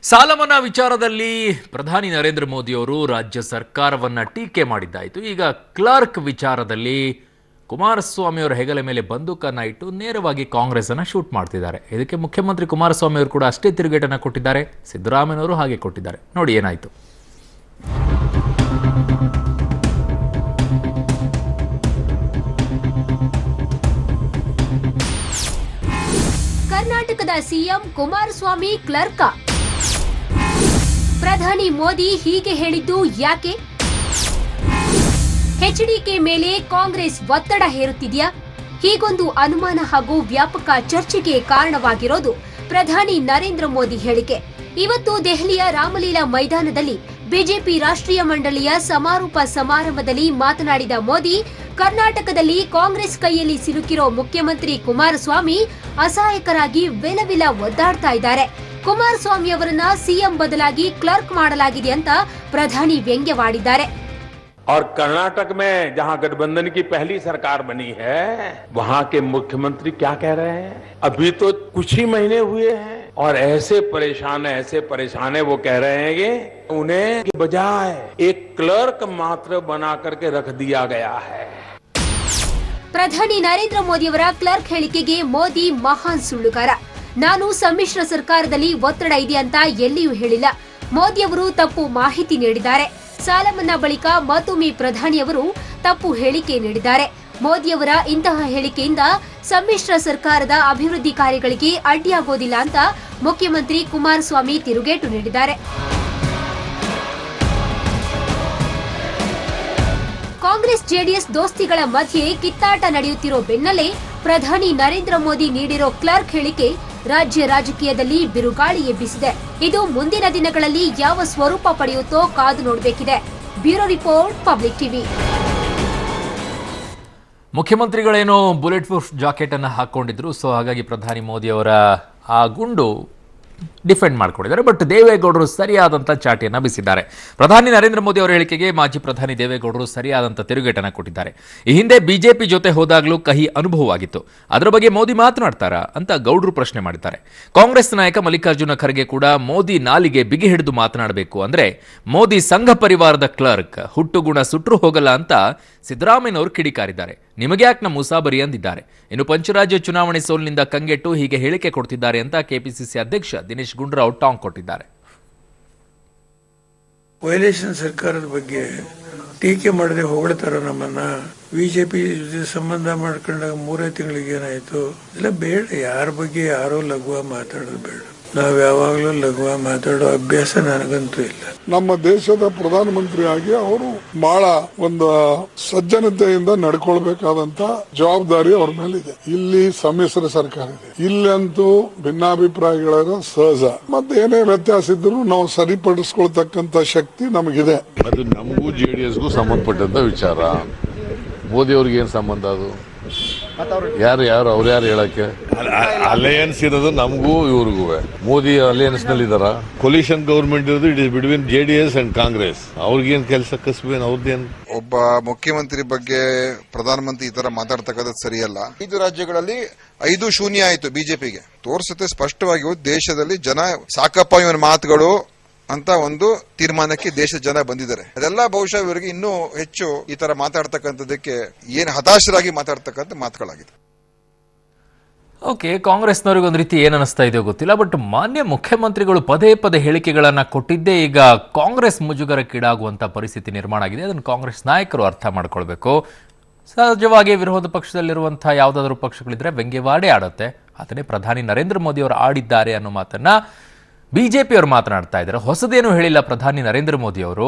ಸಾಲ ಮನ್ನಾ ವಿಚಾರದಲ್ಲಿ ಪ್ರಧಾನಿ ನರೇಂದ್ರ ಮೋದಿ ಅವರು ರಾಜ್ಯ ಸರ್ಕಾರವನ್ನ ಟೀಕೆ ಮಾಡಿದ್ದಾಯಿತು. ಈಗ ಕ್ಲರ್ಕ್ ವಿಚಾರದಲ್ಲಿ ಕುಮಾರಸ್ವಾಮಿ ಅವರ ಹೆಗಲ ಮೇಲೆ ಬಂದೂಕನ್ನ ಇಟ್ಟು ನೇರವಾಗಿ ಕಾಂಗ್ರೆಸ್ ಅನ್ನ ಶೂಟ್ ಮಾಡ್ತಿದ್ದಾರೆ. ಇದಕ್ಕೆ ಮುಖ್ಯಮಂತ್ರಿ ಕುಮಾರಸ್ವಾಮಿ ಅವರು ಕೂಡ ಅಷ್ಟೇ ತಿರುಗೇಟನ್ನ ಕೊಟ್ಟಿದ್ದಾರೆ. ಸಿದ್ದರಾಮಯ್ಯನವರು ಹಾಗೆ ಕೊಟ್ಟಿದ್ದಾರೆ. ನೋಡಿ ಏನಾಯಿತು. ಕರ್ನಾಟಕದ ಸಿಎಂ ಕುಮಾರಸ್ವಾಮಿ ಕ್ಲರ್ಕ. ಪ್ರಧಾನಿ ಮೋದಿ ಹೀಗೆ ಹೇಳಿದ್ದು ಯಾಕೆ? ಎಚ್ಡಿಕೆ ಮೇಲೆ ಕಾಂಗ್ರೆಸ್ ಒತ್ತಡ ಹೇರುತ್ತಿದೆಯಾ? ಹೀಗೊಂದು ಅನುಮಾನ ಹಾಗೂ ವ್ಯಾಪಕ ಚರ್ಚೆಗೆ ಕಾರಣವಾಗಿರೋದು ಪ್ರಧಾನಿ ನರೇಂದ್ರ ಮೋದಿ ಹೇಳಿಕೆ. ಇವತ್ತು ದೆಹಲಿಯ ರಾಮಲೀಲಾ ಮೈದಾನದಲ್ಲಿ ಬಿಜೆಪಿ ರಾಷ್ಟ್ರೀಯ ಮಂಡಳಿಯ ಸಮಾರೋಪ ಸಮಾರಂಭದಲ್ಲಿ ಮಾತನಾಡಿದ ಮೋದಿ, ಕರ್ನಾಟಕದಲ್ಲಿ ಕಾಂಗ್ರೆಸ್ ಕೈಯಲ್ಲಿ ಸಿಲುಕಿರೋ ಮುಖ್ಯಮಂತ್ರಿ ಕುಮಾರಸ್ವಾಮಿ ಅಸಹಾಯಕರಾಗಿ ವಿಲವಿಲ ಒದ್ದಾಡ್ತಾ ಇದ್ದಾರೆ. ಕುಮಾರಸ್ವಾಮಿ ಅವರನ್ನ ಸಿಎಂ ಬದಲಾಗಿ ಕ್ಲರ್ಕ್ ಮಾಡಲಾಗಿದೆ ಅಂತ ಪ್ರಧಾನಿ ವ್ಯಂಗ್ಯವಾಡಿದ್ದಾರೆ. और कर्नाटक में जहां गठबंधन की पहली सरकार बनी है, वहां के मुख्यमंत्री क्या कह रहे हैं? अभी तो कुछ ही महीने हुए हैं और ऐसे परेशान है वो कह रहे हैं कि उन्हें के बजाय एक क्लर्क मात्र बना करके रख दिया गया है. ಪ್ರಧಾನಿ ನರೇಂದ್ರ ಮೋದಿ ಅವರ ಕ್ಲರ್ಕ್ ಹೇಳಿಕೆಗೆ ಮೋದಿ ಮಹಾನ್ ಸುಳ್ಳುಗಾರ. ನಾನು ಸಮ್ಮಿಶ್ರ ಸರ್ಕಾರದಲ್ಲಿ ಒತ್ತಡ ಇದೆ ಅಂತ ಎಲ್ಲಿಯೂ ಹೇಳಿಲ್ಲ. ಮೋದಿ ಅವರು ತಪ್ಪು ಮಾಹಿತಿ ನೀಡಿದ್ದಾರೆ. ಸಾಲ ಮನ್ನಾ ಬಳಿಕ ಮತ್ತೊಮ್ಮೆ ಪ್ರಧಾನಿಯವರು ತಪ್ಪು ಹೇಳಿಕೆ ನೀಡಿದ್ದಾರೆ. ಮೋದಿಯವರ ಇಂತಹ ಹೇಳಿಕೆಯಿಂದ ಸಮ್ಮಿಶ್ರ ಸರ್ಕಾರದ ಅಭಿವೃದ್ಧಿ ಕಾರ್ಯಗಳಿಗೆ ಅಡ್ಡಿಯಾಗೋದಿಲ್ಲ ಅಂತ ಮುಖ್ಯಮಂತ್ರಿ ಕುಮಾರಸ್ವಾಮಿ ತಿರುಗೇಟು ನೀಡಿದ್ದಾರೆ. ಕಾಂಗ್ರೆಸ್ ಜೆಡಿಎಸ್ ದೋಸ್ತಿಗಳ ಮಧ್ಯೆ ಕಿತ್ತಾಟ ನಡೆಯುತ್ತಿರೋ ಬೆನ್ನಲ್ಲೇ ಪ್ರಧಾನಿ ನರೇಂದ್ರ ಮೋದಿ ನೀಡಿರೋ ಕ್ಲರ್ಕ್ ಹೇಳಿಕೆ ರಾಜ್ಯ ರಾಜಕೀಯದಲ್ಲಿ ಬಿರುಗಾಳಿ ಎಬ್ಬಿಸಿದೆ. ಇದು ಮುಂದಿನ ದಿನಗಳಲ್ಲಿ ಯಾವ ಸ್ವರೂಪ ಪಡೆಯುತ್ತೋ ಕಾದು ನೋಡಬೇಕಿದೆ. Bureau report, public TV. ಮುಖ್ಯಮಂತ್ರಿಗಳೇನೋ ಬುಲೆಟ್ ಪ್ರೂಫ್ ಜಾಕೆಟ್ ಅನ್ನು ಹಾಕೊಂಡಿದ್ರು. ಸೊ ಹಾಗಾಗಿ ಪ್ರಧಾನಿ ಮೋದಿ ಅವರ ಆ ಗುಂಡು ಡಿಫೆಂಡ್ ಮಾಡಿಕೊಂಡಿದ್ದಾರೆ. ಬಟ್ ದೇವೇಗೌಡರು ಸರಿಯಾದಂಥ ಚಾಟಿಯನ್ನು ಬೀಸಿದ್ದಾರೆ. ಪ್ರಧಾನಿ ನರೇಂದ್ರ ಮೋದಿ ಅವರ ಹೇಳಿಕೆಗೆ ಮಾಜಿ ಪ್ರಧಾನಿ ದೇವೇಗೌಡರು ಸರಿಯಾದಂಥ ತಿರುಗೇಟನ್ನು ಕೊಟ್ಟಿದ್ದಾರೆ. ಈ ಹಿಂದೆ ಬಿಜೆಪಿ ಜೊತೆ ಹೋದಾಗಲೂ ಕಹಿ ಅನುಭವವಾಗಿತ್ತು. ಅದರ ಬಗ್ಗೆ ಮೋದಿ ಮಾತನಾಡ್ತಾರಾ ಅಂತ ಗೌಡರು ಪ್ರಶ್ನೆ ಮಾಡಿದ್ದಾರೆ. ಕಾಂಗ್ರೆಸ್ ನಾಯಕ ಮಲ್ಲಿಕಾರ್ಜುನ ಖರ್ಗೆ ಕೂಡ ಮೋದಿ ನಾಲಿಗೆ ಬಿಗಿ ಹಿಡಿದು ಮಾತನಾಡಬೇಕು ಅಂದ್ರೆ ಮೋದಿ ಸಂಘ ಪರಿವಾರದ ಕ್ಲರ್ಕ್, ಹುಟ್ಟುಗುಣ ಸುಟ್ರು ಹೋಗಲ್ಲ ಅಂತ ಸಿದ್ದರಾಮಯ್ಯನವರು ಕಿಡಿಕಾರಿದ್ದಾರೆ. ನಿಮಗೆ ಯಾಕೆ ನಮ್ಮ ಮುಸಾಬರಿ ಅಂದಿದ್ದಾರೆ. ಇನ್ನು ಪಂಚರಾಜ್ಯ ಚುನಾವಣೆ ಸೋಲಿನಿಂದ ಕಂಗೆಟ್ಟು ಹೀಗೆ ಹೇಳಿಕೆ ಕೊಡ್ತಿದ್ದಾರೆ ಅಂತ ಕೆಪಿಸಿಸಿ ಅಧ್ಯಕ್ಷ ದಿನೇಶ್ ಗುಂಡೂರಾವ್ ಟಾಂಗ್ ಕೊಟ್ಟಿದ್ದಾರೆ. ವೈಲೇಷನ್ ಸರ್ಕಾರದ ಬಗ್ಗೆ ಟೀಕೆ ಮಾಡದೆ ಹೊಗಳ್ತಾರ ನಮ್ಮನ್ನ. ಬಿಜೆಪಿ ಸಂಬಂಧ ಮಾಡ್ಕೊಂಡಾಗ 3 ತಿಂಗಳಿಗೆ ಏನಾಯ್ತು? ಇಲ್ಲ ಬೇಡ, ಯಾರ ಬಗ್ಗೆ ಯಾರೋ ಲಘುವ ಮಾತಾಡೋದು ಬೇಡ. ನಾವ್ ಯಾವಾಗ್ಲೂ ಲಘುವ ಮಾತಾಡೋ ಅಭ್ಯಾಸ ನನಗಂತೂ ಇಲ್ಲ. ನಮ್ಮ ದೇಶದ ಪ್ರಧಾನಮಂತ್ರಿ ಆಗಿ ಅವರು ಬಹಳ ಒಂದು ಸಜ್ಜನತೆಯಿಂದ ನಡ್ಕೊಳ್ಬೇಕಾದಂತ ಜವಾಬ್ದಾರಿ ಅವ್ರ ಮೇಲಿದೆ. ಇಲ್ಲಿ ಸಮ್ಮಿಶ್ರ ಸರ್ಕಾರ ಇದೆ. ಇಲ್ಲಂತೂ ಭಿನ್ನಾಭಿಪ್ರಾಯಗಳ ಸಹಜ. ಮತ್ತೆ ಏನೇ ವ್ಯತ್ಯಾಸ ಇದ್ರು ನಾವು ಸರಿಪಡಿಸ್ಕೊಳ್ತಕ್ಕಂತ ಶಕ್ತಿ ನಮಗಿದೆ. ಅದು ನಮಗೂ ಜೆಡಿಎಸ್ಗೂ ಸಂಬಂಧಪಟ್ಟಂತ ವಿಚಾರ. ಮೋದಿ ಅವ್ರಿಗೆ ಏನ್ ಸಂಬಂಧ? ಅದು ಯಾರು ಅವ್ರು ಹೇಳಕ್ಕೆ? ಅಲಯನ್ಸ್ ಇರೋದು ನಮಗೂ ಇವ್ರಿಗೂ. ಮೋದಿ ಅಲಯನ್ಸ್ ನಲ್ಲಿ ಇದಾರ. ಕೊಲಿಷನ್ ಗವರ್ಮೆಂಟ್ ಇರೋದು it is between JDS and Congress. ಅವ್ರಿಗೇನ್ ಕೆಲಸ ಕಸಬೇನ್? ಅವ್ರದ್ದೇನ್? ಒಬ್ಬ ಮುಖ್ಯಮಂತ್ರಿ ಬಗ್ಗೆ ಪ್ರಧಾನಮಂತ್ರಿ ಈ ತರ ಮಾತಾಡ್ತಕ್ಕಂಥದ್ದು ಸರಿಯಲ್ಲ. 5 ರಾಜ್ಯಗಳಲ್ಲಿ 5-0 ಆಯ್ತು ಬಿಜೆಪಿಗೆ. ತೋರಿಸುತ್ತೆ ಸ್ಪಷ್ಟವಾಗಿ ದೇಶದಲ್ಲಿ ಜನ ಸಾಕಪ್ಪ ಇವನ ಮಾತುಗಳು ಅಂತ ಒಂದು ತೀರ್ಮಾನಕ್ಕೆ ದೇಶದ ಜನ ಬಂದಿದ್ದಾರೆ. ಅದೆಲ್ಲ ಬಹುಶಃ ಇವರಿಗೆ ಇನ್ನೂ ಹೆಚ್ಚು ಈ ತರ ಮಾತಾಡ್ತಕ್ಕಂಥದಕ್ಕೆ ಏನ್ ಹತಾಶರಾಗಿ ಮಾತಾಡ್ತಕ್ಕಂಥ ಮಾತುಗಳಾಗಿದೆ. ಓಕೆ, ಕಾಂಗ್ರೆಸ್ನವ್ರಿಗೆ ಒಂದು ರೀತಿ ಏನು ಅನಿಸ್ತಾ ಇದೆಯೋ ಗೊತ್ತಿಲ್ಲ. ಬಟ್ ಮಾನ್ಯ ಮುಖ್ಯಮಂತ್ರಿಗಳು ಪದೇ ಪದೇ ಹೇಳಿಕೆಗಳನ್ನ ಕೊಟ್ಟಿದ್ದೇ ಈಗ ಕಾಂಗ್ರೆಸ್ ಮುಜುಗರಕ್ಕೀಡಾಗುವಂತ ಪರಿಸ್ಥಿತಿ ನಿರ್ಮಾಣ ಆಗಿದೆ. ಅದನ್ನು ಕಾಂಗ್ರೆಸ್ ನಾಯಕರು ಅರ್ಥ ಮಾಡ್ಕೊಳ್ಬೇಕು. ಸಹಜವಾಗಿ ವಿರೋಧ ಪಕ್ಷದಲ್ಲಿರುವಂತಹ ಯಾವುದಾದ್ರೂ ಪಕ್ಷಗಳಿದ್ರೆ ವ್ಯಂಗ್ಯವಾಡೇ ಆಡುತ್ತೆ. ಅದನ್ನೇ ಪ್ರಧಾನಿ ನರೇಂದ್ರ ಮೋದಿ ಅವರು ಆಡಿದ್ದಾರೆ ಅನ್ನೋ ಮಾತನ್ನ ಬಿಜೆಪಿ ಅವರು ಮಾತನಾಡ್ತಾ ಇದ್ದಾರೆ. ಹೊಸದೇನು ಹೇಳಿಲ್ಲ ಪ್ರಧಾನಿ ನರೇಂದ್ರ ಮೋದಿ ಅವರು.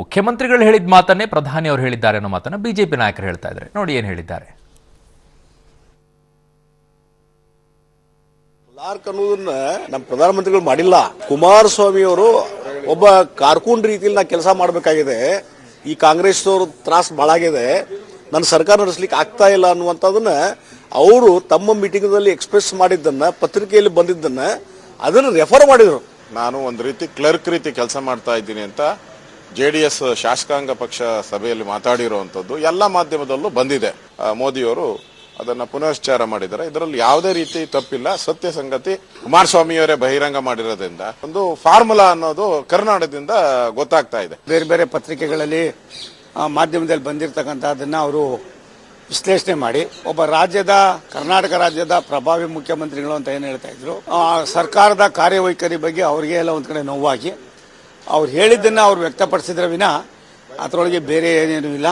ಮುಖ್ಯಮಂತ್ರಿಗಳು ಹೇಳಿದ ಮಾತನ್ನೇ ಪ್ರಧಾನಿ ಅವರು ಹೇಳಿದ್ದಾರೆ ಅನ್ನೋ ಮಾತನ್ನ ಬಿಜೆಪಿ ನಾಯಕರು ಹೇಳ್ತಾ ಇದ್ದಾರೆ. ನೋಡಿ ಏನ್ ಹೇಳಿದ್ದಾರೆ. ಕ್ಲಾರ್ಕ್ ಅನ್ನೋದನ್ನ ನಮ್ಮ ಪ್ರಧಾನಮಂತ್ರಿಗಳು ಮಾಡಿಲ್ಲ. ಕುಮಾರಸ್ವಾಮಿ ಅವರು ಒಬ್ಬ ಕಾರ್ಕೂನ್ ರೀತಿಯಲ್ಲಿ ನಾ ಕೆಲಸ ಮಾಡಬೇಕಾಗಿದೆ. ಈ ಕಾಂಗ್ರೆಸ್ ಅವರು ತ್ರಾಸ್ ಬಾಳಾಗಿದೆ, ನನ್ನ ಸರ್ಕಾರ ನಡೆಸಲಿಕ್ಕೆ ಆಗ್ತಾ ಇಲ್ಲ ಅನ್ನುವಂಥದ್ದನ್ನ ಅವರು ತಮ್ಮ ಮೀಟಿಂಗ್ನಲ್ಲಿ ಎಕ್ಸ್ಪ್ರೆಸ್ ಮಾಡಿದ್ದನ್ನ, ಪತ್ರಿಕೆಯಲ್ಲಿ ಬಂದಿದ್ದನ್ನ ಅದನ್ನು ರೆಫರ್ ಮಾಡಿದ್ರು. ನಾನು ಒಂದು ರೀತಿ ಕ್ಲರ್ಕ್ ರೀತಿ ಕೆಲಸ ಮಾಡ್ತಾ ಇದ್ದೀನಿ ಅಂತ ಜೆಡಿಎಸ್ ಶಾಸಕಾಂಗ ಪಕ್ಷ ಸಭೆಯಲ್ಲಿ ಮಾತಾಡಿರುವಂತದ್ದು ಎಲ್ಲ ಮಾಧ್ಯಮದಲ್ಲೂ ಬಂದಿದೆ. ಮೋದಿಯವರು ಅದನ್ನ ಪುನಶ್ಚಾರ ಮಾಡಿದ್ದಾರೆ. ಇದರಲ್ಲಿ ಯಾವುದೇ ರೀತಿ ತಪ್ಪಿಲ್ಲ. ಸತ್ಯ ಸಂಗತಿ ಕುಮಾರಸ್ವಾಮಿಯವರೇ ಬಹಿರಂಗ ಮಾಡಿರೋದ್ರಿಂದ ಒಂದು ಫಾರ್ಮುಲಾ ಅನ್ನೋದು ಕರ್ನಾಟಕದಿಂದ ಗೊತ್ತಾಗ್ತಾ ಇದೆ. ಬೇರೆ ಬೇರೆ ಪತ್ರಿಕೆಗಳಲ್ಲಿ ಮಾಧ್ಯಮದಲ್ಲಿ ಬಂದಿರತಕ್ಕಂಥದ್ದನ್ನ ಅವರು ವಿಶ್ಲೇಷಣೆ ಮಾಡಿ ಒಬ್ಬ ಕರ್ನಾಟಕ ರಾಜ್ಯದ ಪ್ರಭಾವಿ ಮುಖ್ಯಮಂತ್ರಿಗಳು ಅಂತ ಏನು ಹೇಳ್ತಾ ಇದ್ರು, ಸರ್ಕಾರದ ಕಾರ್ಯವೈಖರಿ ಬಗ್ಗೆ ಅವರಿಗೆ ಎಲ್ಲ ಒಂದ್ ಕಡೆ ನೋವಾಗಿ ಅವ್ರು ಹೇಳಿದ್ದನ್ನ ಅವ್ರು ವ್ಯಕ್ತಪಡಿಸಿದ್ರೆ ವಿನ ಅದರೊಳಗೆ ಬೇರೆ ಏನೇನು ಇಲ್ಲ.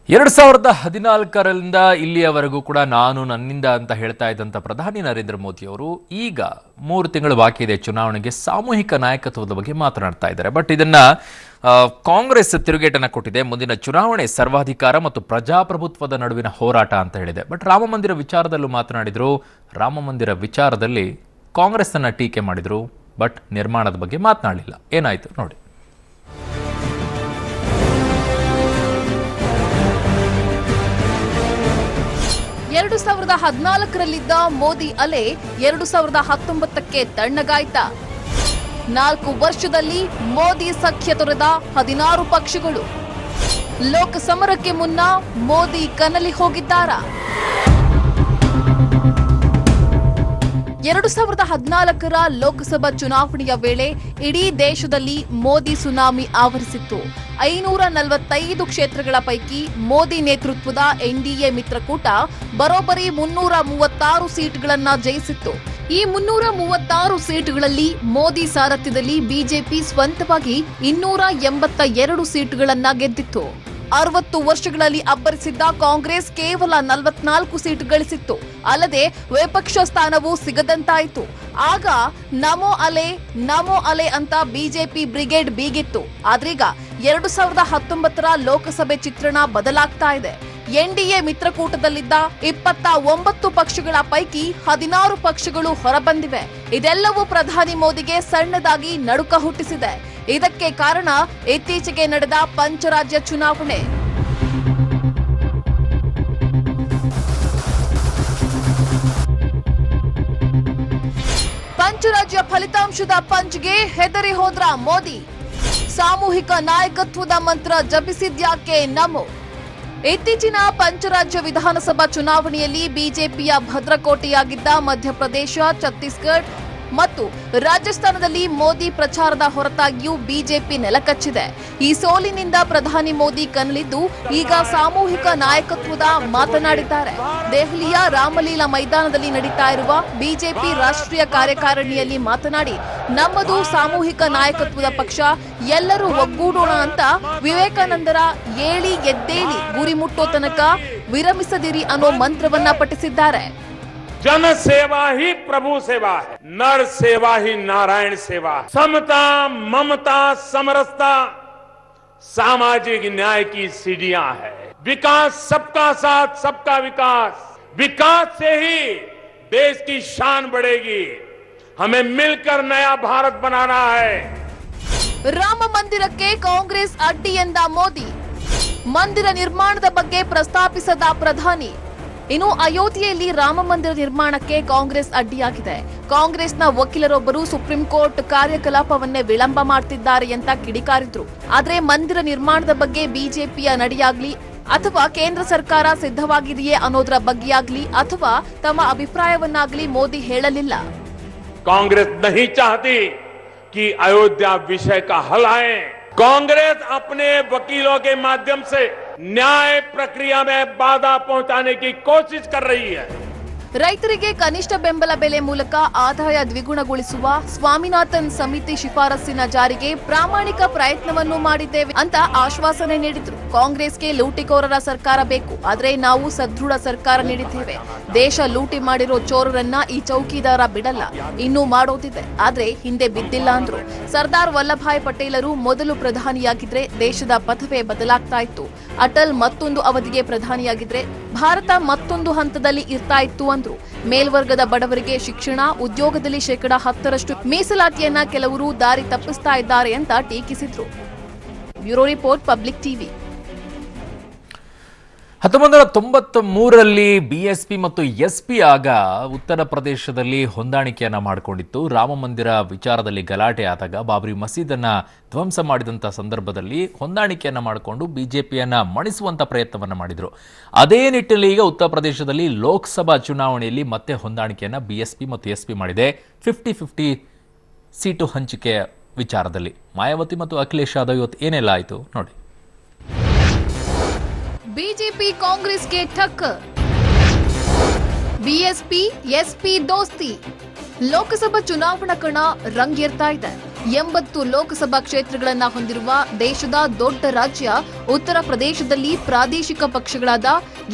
2014ರಿಂದ ಇಲ್ಲಿಯವರೆಗೂ ಕೂಡ ನಾನು ನನ್ನಿಂದ ಅಂತ ಹೇಳ್ತಾ ಇದ್ದಂಥ ಪ್ರಧಾನಿ ನರೇಂದ್ರ ಮೋದಿ ಅವರು ಈಗ 3 ತಿಂಗಳು ಬಾಕಿ ಇದೆ ಚುನಾವಣೆಗೆ, ಸಾಮೂಹಿಕ ನಾಯಕತ್ವದ ಬಗ್ಗೆ ಮಾತನಾಡ್ತಾ ಇದ್ದಾರೆ. ಬಟ್ ಇದನ್ನ ಕಾಂಗ್ರೆಸ್ ತಿರುಗೇಟನ್ನು ಕೊಟ್ಟಿದೆ. ಮುಂದಿನ ಚುನಾವಣೆ ಸರ್ವಾಧಿಕಾರ ಮತ್ತು ಪ್ರಜಾಪ್ರಭುತ್ವದ ನಡುವಿನ ಹೋರಾಟ ಅಂತ ಹೇಳಿದೆ. ಬಟ್ ರಾಮ ಮಂದಿರ ವಿಚಾರದಲ್ಲೂ ಮಾತನಾಡಿದ್ರು. ರಾಮ ಮಂದಿರ ವಿಚಾರದಲ್ಲಿ ಕಾಂಗ್ರೆಸ್ ಅನ್ನ ಟೀಕೆ ಮಾಡಿದ್ರು. ಬಟ್ ನಿರ್ಮಾಣದ ಬಗ್ಗೆ ಮಾತನಾಡಲಿಲ್ಲ. ಏನಾಯ್ತು ನೋಡಿ. 2014ರಲ್ಲಿದ್ದ ಮೋದಿ ಅಲೆ 2019ಕ್ಕೆ ತಣ್ಣಗಾಯ್ತ. 4 ವರ್ಷದಲ್ಲಿ ಮೋದಿ ಸಖ್ಯ ತೊರೆದ 16 ಪಕ್ಷಗಳು. ಲೋಕಸಮರಕ್ಕೆ ಮುನ್ನ ಮೋದಿ ಕನಲಿ ಹೋಗಿದ್ದಾರಾ? 2014ರ ಲೋಕಸಭಾ ಚುನಾವಣೆಯ ವೇಳೆ ಇಡೀ ದೇಶದಲ್ಲಿ ಮೋದಿ ಸುನಾಮಿ ಆವರಿಸಿತ್ತು. 545 ಕ್ಷೇತ್ರಗಳ ಪೈಕಿ ಮೋದಿ ನೇತೃತ್ವದ ಎನ್ಡಿಎ ಮಿತ್ರಕೂಟ ಬರೋಬ್ಬರಿ 336 ಸೀಟ್ಗಳನ್ನ ಜಯಿಸಿತ್ತು. ಈ 336 ಸೀಟುಗಳಲ್ಲಿ ಮೋದಿ ಸಾರಥ್ಯದಲ್ಲಿ ಬಿಜೆಪಿ ಸ್ವಂತವಾಗಿ 282 ಸೀಟುಗಳನ್ನ ಗೆದ್ದಿತ್ತು. 60 ವರ್ಷಗಳಲ್ಲಿ ಅಬ್ಬರಿಸಿದ್ದ ಕಾಂಗ್ರೆಸ್ ಕೇವಲ 44 ಸೀಟು ಗಳಿಸಿತ್ತು. ಅಲ್ಲದೆ ವಿಪಕ್ಷ ಸ್ಥಾನವೂ ಸಿಗದಂತಾಯಿತು. ಆಗ ನಮೋ ಅಲೆ ಅಂತ ಬಿಜೆಪಿ ಬ್ರಿಗೇಡ್ ಬೀಗಿತ್ತು. ಆದ್ರೀಗ 2019ರ ಲೋಕಸಭೆ ಚಿತ್ರಣ ಬದಲಾಗ್ತಾ ಇದೆ. ಎನ್ಡಿಎ ಮಿತ್ರಕೂಟದಲ್ಲಿದ್ದ 29 ಪಕ್ಷಗಳ ಪೈಕಿ 16 ಪಕ್ಷಗಳು ಹೊರಬಂದಿವೆ. ಇದೆಲ್ಲವೂ ಪ್ರಧಾನಿ ಮೋದಿಗೆ ಸಣ್ಣದಾಗಿ ನಡುಕ ಹುಟ್ಟಿಸಿದೆ. ಇದಕ್ಕೆ ಕಾರಣ ಇತ್ತೀಚೆಗೆ ನಡೆದ ಪಂಚರಾಜ್ಯ ಚುನಾವಣೆ. ಪಂಚರಾಜ್ಯ ಫಲಿತಾಂಶದ ಪಂಚ್ಗೆ ಹೆದರಿ ಹೋದ್ರ ಮೋದಿ. ಸಾಮೂಹಿಕ ನಾಯಕತ್ವದ ಮಂತ್ರ ಜಪಿಸಿದ್ಯಾಕೆ ನಮೋ. ಇತ್ತೀಚಿನ ಪಂಚರಾಜ್ಯ ವಿಧಾನಸಭಾ ಚುನಾವಣೆಯಲ್ಲಿ ಬಿಜೆಪಿಯ ಭದ್ರಕೋಟೆಯಾಗಿದ್ದ ಮಧ್ಯಪ್ರದೇಶ, ಛತ್ತೀಸ್ಗಢ ಮತ್ತು ರಾಜಸ್ಥಾನದಲ್ಲಿ ಮೋದಿ ಪ್ರಚಾರದ ಹೊರತಾಗಿಯೂ ಬಿಜೆಪಿ ನೆಲಕಚ್ಚಿದೆ. ಈ ಸೋಲಿನಿಂದ ಪ್ರಧಾನಿ ಮೋದಿ ಕನಲಿದ್ದು ಈಗ ಸಾಮೂಹಿಕ ನಾಯಕತ್ವದ ಮಾತನಾಡಿದ್ದಾರೆ. ದೆಹಲಿಯ ರಾಮಲೀಲಾ ಮೈದಾನದಲ್ಲಿ ನಡೀತಾ ಇರುವ ಬಿಜೆಪಿ ರಾಷ್ಟ್ರೀಯ ಕಾರ್ಯಕಾರಿಣಿಯಲ್ಲಿ ಮಾತನಾಡಿ, ನಮ್ಮದು ಸಾಮೂಹಿಕ ನಾಯಕತ್ವದ ಪಕ್ಷ, ಎಲ್ಲರೂ ಒಗ್ಗೂಡೋಣ ಅಂತ ವಿವೇಕಾನಂದರ ಏಳಿ ಎದ್ದೇಳಿ ಗುರಿ ಮುಟ್ಟೋ ತನಕ ವಿರಮಿಸದಿರಿ ಅನ್ನೋ ಮಂತ್ರವನ್ನ ಪಠಿಸಿದ್ದಾರೆ. जन सेवा ही प्रभु सेवा है, नर सेवा ही नारायण सेवा है. समता, ममता, समरसता सामाजिक न्याय की सीढ़ियां है. विकास सबका साथ, सबका विकास. विकास से ही देश की शान बढ़ेगी. हमें मिलकर नया भारत बनाना है. ರಾಮ ಮಂದಿರಕ್ಕೆ ಕಾಂಗ್ರೆಸ್ ಅಡ್ಡಿ ಎಂದ ಮೋದಿ. ಮಂದಿರ ನಿರ್ಮಾಣದ ಬಗ್ಗೆ ಪ್ರಸ್ತಾಪಿಸದ ಪ್ರಧಾನಿ. ಇನ್ನು ಅಯೋಧ್ಯೆಯಲ್ಲಿ ರಾಮ ಮಂದಿರ ನಿರ್ಮಾಣಕ್ಕೆ ಕಾಂಗ್ರೆಸ್ ಅಡ್ಡಿಯಾಗಿದೆ. ಕಾಂಗ್ರೆಸ್ನ ವಕೀಲರೊಬ್ಬರು ಸುಪ್ರೀಂ ಕೋರ್ಟ್ ಕಾರ್ಯಕಲಾಪವನ್ನೇ ವಿಳಂಬ ಮಾಡ್ತಿದ್ದಾರೆ ಅಂತ ಕಿಡಿಕಾರಿದ್ರು. ಆದ್ರೆ ಮಂದಿರ ನಿರ್ಮಾಣದ ಬಗ್ಗೆ ಬಿಜೆಪಿಯ ನಡೆಯಾಗ್ಲಿ ಅಥವಾ ಕೇಂದ್ರ ಸರ್ಕಾರ ಸಿದ್ಧವಾಗಿದೆಯೇ ಅನ್ನೋದರ ಬಗ್ಗೆಯಾಗ್ಲಿ ಅಥವಾ ತಮ್ಮ ಅಭಿಪ್ರಾಯವನ್ನಾಗ್ಲಿ ಮೋದಿ ಹೇಳಲಿಲ್ಲ. कांग्रेस नहीं चाहती कि अयोध्या विषय का हल आए. कांग्रेस अपने वकीलों के माध्यम से न्याय प्रक्रिया में बाधा पहुंचाने की कोशिश कर रही है. ರೈತರಿಗೆ ಕನಿಷ್ಠ ಬೆಂಬಲ ಬೆಲೆ ಮೂಲಕ ಆದಾಯ ದ್ವಿಗುಣಗೊಳಿಸುವ ಸ್ವಾಮಿನಾಥನ್ ಸಮಿತಿ ಶಿಫಾರಸ್ಸಿನ ಜಾರಿಗೆ ಪ್ರಾಮಾಣಿಕ ಪ್ರಯತ್ನವನ್ನು ಮಾಡಿದ್ದೇವೆ ಅಂತ ಆಶ್ವಾಸನೆ ನೀಡಿದ್ರು. ಕಾಂಗ್ರೆಸ್ಗೆ ಲೂಟಿಕೋರರ ಸರ್ಕಾರ ಬೇಕು, ಆದ್ರೆ ನಾವು ಸದೃಢ ಸರ್ಕಾರ ನೀಡಿದ್ದೇವೆ. ದೇಶ ಲೂಟಿ ಮಾಡಿರೋ ಚೋರರನ್ನ ಈ ಚೌಕಿದಾರ ಬಿಡಲ್ಲ, ಇನ್ನೂ ಮಾಡೋದಿದೆ, ಆದ್ರೆ ಹಿಂದೆ ಬಿದ್ದಿಲ್ಲ ಅಂದ್ರು. ಸರ್ದಾರ್ ವಲ್ಲಭಾಯ್ ಪಟೇಲರು ಮೊದಲು ಪ್ರಧಾನಿಯಾಗಿದ್ರೆ ದೇಶದ ಪಥವೇ ಬದಲಾಗ್ತಾ ಇತ್ತು. ಅಟಲ್ ಮತ್ತೊಂದು ಅವಧಿಗೆ ಪ್ರಧಾನಿಯಾಗಿದ್ರೆ ಭಾರತ ಮತ್ತೊಂದು ಹಂತದಲ್ಲಿ ಇರ್ತಾ ಇತ್ತು ಅಂದ್ರು. ಮೇಲ್ವರ್ಗದ ಬಡವರಿಗೆ ಶಿಕ್ಷಣ, ಉದ್ಯೋಗದಲ್ಲಿ 10% ಮೀಸಲಾತಿಯನ್ನ ಕೆಲವರು ದಾರಿ ತಪ್ಪಿಸ್ತಾ ಇದ್ದಾರೆ ಅಂತ ಟೀಕಿಸಿದ್ರು. Bureau report, public TV. 1993ರಲ್ಲಿ BSP ಮತ್ತು SP ಆಗ ಉತ್ತರ ಪ್ರದೇಶದಲ್ಲಿ ಹೊಂದಾಣಿಕೆಯನ್ನ ಮಾಡಿಕೊಂಡಿತ್ತು. ರಾಮ ಮಂದಿರ ವಿಚಾರದಲ್ಲಿ ಗಲಾಟೆ ಆದಾಗ ಬಾಬ್ರಿ ಮಸೀದನ್ನ ಧ್ವಂಸ ಮಾಡಿದಂಥ ಸಂದರ್ಭದಲ್ಲಿ ಹೊಂದಾಣಿಕೆಯನ್ನ ಮಾಡಿಕೊಂಡು ಬಿಜೆಪಿಯನ್ನ ಮಣಿಸುವಂತ ಪ್ರಯತ್ನವನ್ನ ಮಾಡಿದ್ರು. ಅದೇ ನಿಟ್ಟಿನಲ್ಲಿ ಈಗ ಉತ್ತರ ಪ್ರದೇಶದಲ್ಲಿ ಲೋಕಸಭಾ ಚುನಾವಣೆಯಲ್ಲಿ ಮತ್ತೆ ಹೊಂದಾಣಿಕೆಯನ್ನ BSP ಮತ್ತು SP ಮಾಡಿದೆ. 50-50 ಸೀಟು ಹಂಚಿಕೆಯ ವಿಚಾರದಲ್ಲಿ ಮಾಯಾವತಿ ಮತ್ತು ಅಖಿಲೇಶ್ ಯಾದವ್ ಇವತ್ತು ಏನೆಲ್ಲ ಆಯಿತು ನೋಡಿ. ಬಿಜೆಪಿ ಕಾಂಗ್ರೆಸ್ಗೆ ಟಕ್ಕರ್, ಬಿಎಸ್ಪಿ ಎಸ್ಪಿ ದೋಸ್ತಿ. ಲೋಕಸಭಾ ಚುನಾವಣಾ ಕಣ ರಂಗೇರ್ತಾ ಇದೆ. 80 ಲೋಕಸಭಾ ಕ್ಷೇತ್ರಗಳನ್ನ ಹೊಂದಿರುವ ದೇಶದ ದೊಡ್ಡ ರಾಜ್ಯ ಉತ್ತರ ಪ್ರದೇಶದಲ್ಲಿ ಪ್ರಾದೇಶಿಕ ಪಕ್ಷಗಳಾದ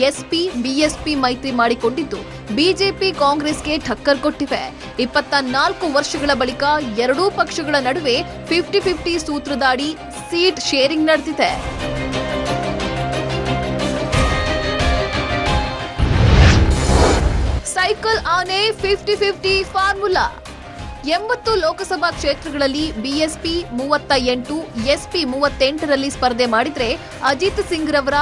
ಎಸ್ಪಿ ಬಿಎಸ್ಪಿ ಮೈತ್ರಿ ಮಾಡಿಕೊಂಡಿದ್ದು ಬಿಜೆಪಿ ಕಾಂಗ್ರೆಸ್ಗೆ ಟಕ್ಕರ್ ಕೊಟ್ಟಿವೆ. 24 ವರ್ಷಗಳ ಬಳಿಕ ಎರಡೂ ಪಕ್ಷಗಳ ನಡುವೆ 50-50 ಸೂತ್ರದಾಡಿ ಸೀಟ್ ಶೇರಿಂಗ್ ನಡೆದಿದೆ. ಸೈಕಲ್ ಆನೆ 50-50 ಫಾರ್ಮುಲಾ. 80 ಲೋಕಸಭಾ ಕ್ಷೇತ್ರಗಳಲ್ಲಿ ಬಿಎಸ್ಪಿ 38, ಎಸ್ಪಿ 38ರಲ್ಲಿ ಸ್ಪರ್ಧೆ ಮಾಡಿದ್ರೆ ಅಜಿತ್ ಸಿಂಗ್ ರವರ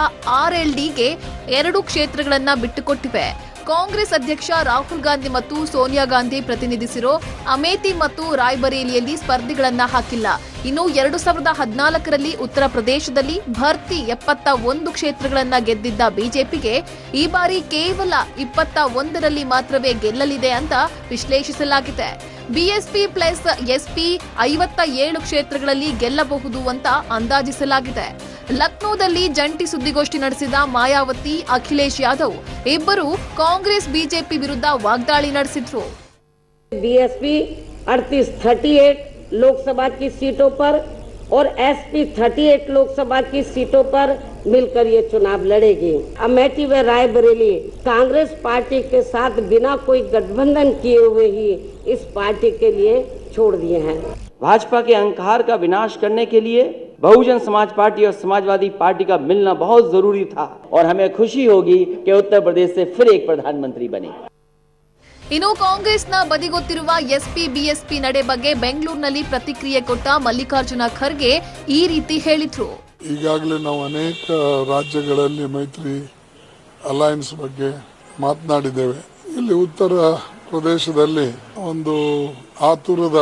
RLDಗೆ 2 ಕ್ಷೇತ್ರಗಳನ್ನ ಬಿಟ್ಟುಕೊಟ್ಟಿವೆ. ಕಾಂಗ್ರೆಸ್ ಅಧ್ಯಕ್ಷ ರಾಹುಲ್ ಗಾಂಧಿ ಮತ್ತು ಸೋನಿಯಾ ಗಾಂಧಿ ಪ್ರತಿನಿಧಿಸಿರೋ ಅಮೇಥಿ ಮತ್ತು ರಾಯ್ಬರೇಲಿಯಲ್ಲಿ ಸ್ಪರ್ಧಿಗಳನ್ನ ಹಾಕಿಲ್ಲ. ಇನ್ನು 2014ರಲ್ಲಿ ಉತ್ತರ ಪ್ರದೇಶದಲ್ಲಿ ಭರ್ತಿ 71 ಕ್ಷೇತ್ರಗಳನ್ನ ಗೆದ್ದಿದ್ದ ಬಿಜೆಪಿಗೆ ಈ ಬಾರಿ ಕೇವಲ 21ರಲ್ಲಿ ಮಾತ್ರವೇ ಗೆಲ್ಲಲಿದೆ ಅಂತ ವಿಶ್ಲೇಷಿಸಲಾಗಿದೆ. ಬಿಎಸ್ಪಿ ಪ್ಲಸ್ ಎಸ್ಪಿ 57 ಕ್ಷೇತ್ರಗಳಲ್ಲಿ ಗೆಲ್ಲಬಹುದು ಅಂತ ಅಂದಾಜಿಸಲಾಗಿದೆ. ಲಕ್ನೋದಲ್ಲಿ ಜಂಟಿ ಸುದ್ದಿಗೋಷ್ಠಿ ನಡೆಸಿದ ಮಾಯಾವತಿ, ಅಖಿಲೇಶ್ ಯಾದವ್ ಇಬ್ಬರು ಕಾಂಗ್ರೆಸ್ ಬಿಜೆಪಿ ವಿರುದ್ಧ ವಾಗ್ದಾಳಿ ನಡೆಸಿದ್ರು. बीएसपी 38 लोकसभा की सीटों पर और एसपी 38 लोकसभा की सीटों पर मिलकर ये चुनाव लड़ेगी. अमेठी व रायबरेली कांग्रेस पार्टी के साथ बिना कोई गठबंधन किए हुए ही इस पार्टी के लिए छोड़ दिए हैं. भाजपा के अहंकार का विनाश करने के लिए बहुजन समाज पार्टी और समाजवादी पार्टी का मिलना बहुत जरूरी था और हमें खुशी होगी कि उत्तर प्रदेश से फिर एक प्रधानमंत्री बने. ಇನ್ನು ಕಾಂಗ್ರೆಸ್ನ ಬದಿಗೊತ್ತಿರುವ ಎಸ್ಪಿ ಬಿಎಸ್ಪಿ ನಡೆ ಬಗ್ಗೆ ಬೆಂಗಳೂರಿನಲ್ಲಿ ಪ್ರತಿಕ್ರಿಯೆ ಕೊಟ್ಟ ಮಲ್ಲಿಕಾರ್ಜುನ ಖರ್ಗೆ ಈ ರೀತಿ ಹೇಳಿದ್ರು. ಈಗಾಗಲೇ ನಾವು ಅನೇಕ ರಾಜ್ಯಗಳಲ್ಲಿ ಮೈತ್ರಿ ಅಲಯನ್ಸ್ ಬಗ್ಗೆ ಮಾತನಾಡಿದ್ದೇವೆ. ಇಲ್ಲಿ ಉತ್ತರ ಪ್ರದೇಶದಲ್ಲಿ ಒಂದು ಆತುರದ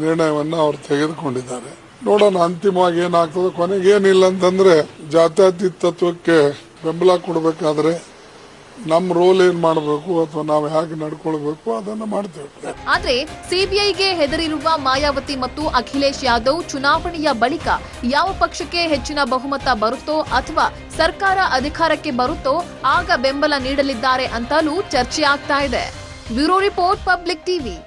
ನಿರ್ಣಯವನ್ನು ಅವರು ತೆಗೆದುಕೊಂಡಿದ್ದಾರೆ. ನೋಡೋಣ ಅಂತಿಮವಾಗಿ ಏನಾಗ್ತದೆ. ಕೊನೆಗೇನಿಲ್ಲ ಅಂತಂದ್ರೆ ಜಾತ್ಯತೀತ ತತ್ವಕ್ಕೆ ಬೆಂಬಲ ಕೊಡಬೇಕಾದ್ರೆ ನಮ್ಮ ರೋಲ್ ಏನ್ ಮಾಡಬೇಕು ಅಥವಾ ನಾವು ಹೇಗೆ ನಡ್ಕೊಳ್ಬೇಕು ಅದನ್ನ ಮಾಡ್ತೇವೆ. ಆದ್ರೆ ಸಿಬಿಐಗೆ ಹೆದರಿರುವ ಮಾಯಾವತಿ ಮತ್ತು ಅಖಿಲೇಶ್ ಯಾದವ್ ಚುನಾವಣೆಯ ಬಳಿಕ ಯಾವ ಪಕ್ಷಕ್ಕೆ ಹೆಚ್ಚಿನ ಬಹುಮತ ಬರುತ್ತೋ ಅಥವಾ ಸರ್ಕಾರ ಅಧಿಕಾರಕ್ಕೆ ಬರುತ್ತೋ ಆಗ ಬೆಂಬಲ ನೀಡಲಿದ್ದಾರೆ ಅಂತಲೂ ಚರ್ಚೆ ಆಗ್ತಾ ಇದೆ. Bureau report, public TV.